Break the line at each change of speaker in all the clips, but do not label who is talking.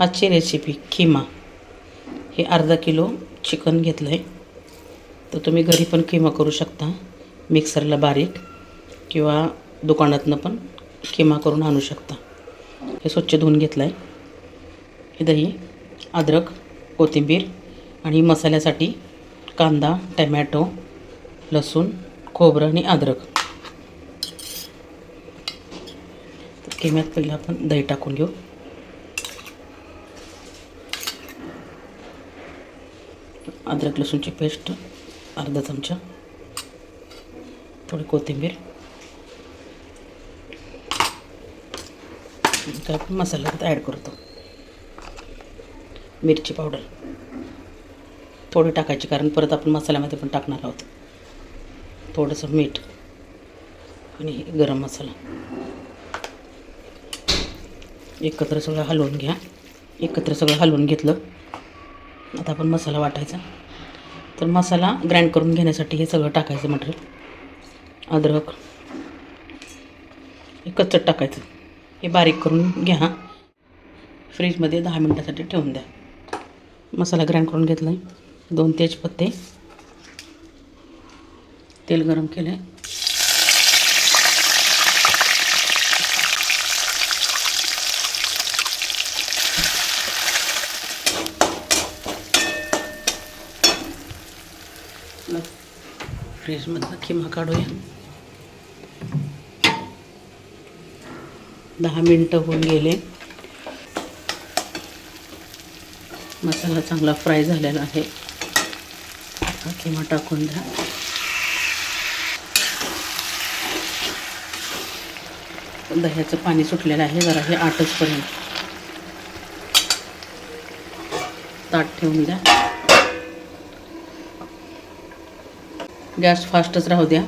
आजची रेसिपी खिमा. हे अर्धा किलो चिकन घेतलं आहे. तर तुम्ही घरी पण खिमा करू शकता, मिक्सरला बारीक, किंवा दुकानातनं पण खिमा करून आणू शकता. हे स्वच्छ धुवून घेतलं आहे. हे दही, अद्रक, कोथिंबीर आणि मसाल्यासाठी कांदा, टमॅटो, लसूण, खोबरं आणि अद्रक. तर खिम्यात पहिलं आपण दही टाकून घेऊ. अद्रक लसूणची पेस्ट अर्धा चमचा, थोडी कोथिंबीर, काय आपण मसाल्यात ॲड करतो. मिरची पावडर थोडी टाकायची, कारण परत आपण मसाल्यामध्ये पण टाकणार आहोत. थोडंसं मीठ आणि गरम मसाला. एकत्र सगळं हलवून घ्या. एकत्र सगळं हलवून घेतलं. आता आपण मसाला वाटायचा. तर मसाला ग्राइंड करून घेण्यासाठी हे सगळं टाकायचं मटेरियल. अद्रक हे कच्चं टाकायचं. हे बारीक करून घ्या. फ्रीजमध्ये 10 मिनटासाठी ठेवून द्या. मसाला ग्राइंड करून घेतला आहे. 2 तेजपत्ते, तेल गरम केलं आहे. फ्रीजमधला खिमा काढूया. 10 मिनटं होऊन गेले. मसाला चांगला फ्राय झालेला आहे. हा खिमा टाकून द्या. दह्याचं पाणी सुटलेलं आहे. जरा हे आटचपर्यंत ताट ठेवून द्या. गॅस फास्टच राहू द्या,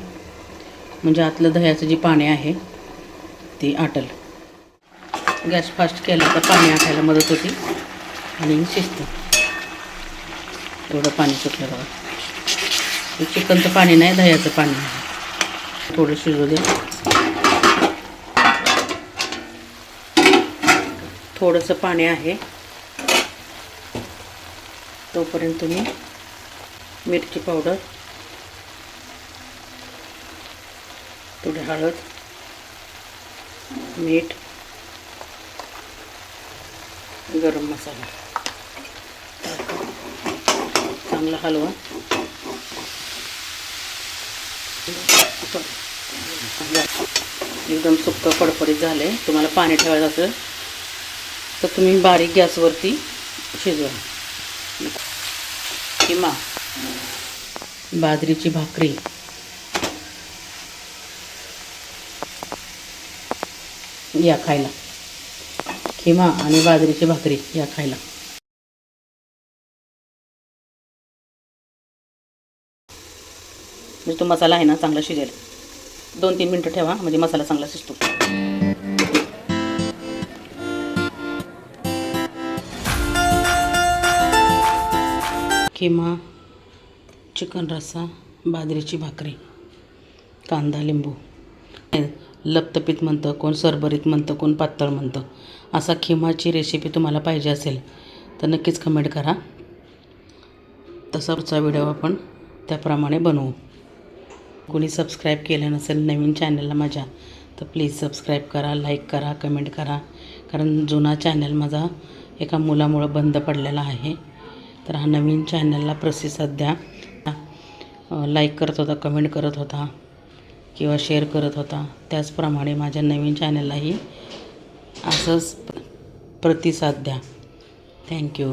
म्हणजे आतलं दह्याचं जे पाणी आहे ते आटल. गॅस फास्ट केला तर पाणी आटायला मदत होती आणि शिजतं. एवढं पाणी सुटलं बघा. हे चिकनचं पाणी नाही, दह्याचं पाणी आहे. थोडं शिजू द्या. थोडंसं पाणी आहे. तोपर्यंत तुम्ही मिरची पावडर, थोडी हळद, मीठ, गरम मसाला चांगला हलवा. एकदम सुक्क फडफडीत झाले. तुम्हाला पाणी ठेवायचं असेल तर तुम्ही बारीक गॅसवरती शिजवा. खिमा, बाजरीची भाकरी, या खायला. खिमा आणि बाजरीची भाकरी या खायला. म्हणजे तो मसाला आहे ना चांगला शिजेल. 2-3 मिनटं ठेवा, म्हणजे मसाला चांगला शिजतो. खिमा, चिकन रस्सा, बाजरीची भाकरी, कांदा, लिंबू. लपतपीत म्हणतं, कोण सरभरीत म्हणतं, कोण पातळ म्हणतं. असा खिमाची रेसिपी तुम्हाला पाहिजे असेल तर नक्कीच कमेंट करा. तसाचा व्हिडिओ आपण त्याप्रमाणे बनवू. कोणी सबस्क्राईब केलं नसेल नवीन चॅनलला माझ्या, तर प्लीज सबस्क्राईब करा, लाईक करा, कमेंट करा. कारण जुना चॅनल माझा एका मुलामुळं बंद पडलेला आहे. तर हा नवीन चॅनलला प्रतिसाद द्या. लाईक करत होता, कमेंट करत होता किंवा शेअर करत होता, त्याचप्रमाणे माझ्या नवीन चॅनललाही असंच प्रतिसाद द्या. थँक्यू.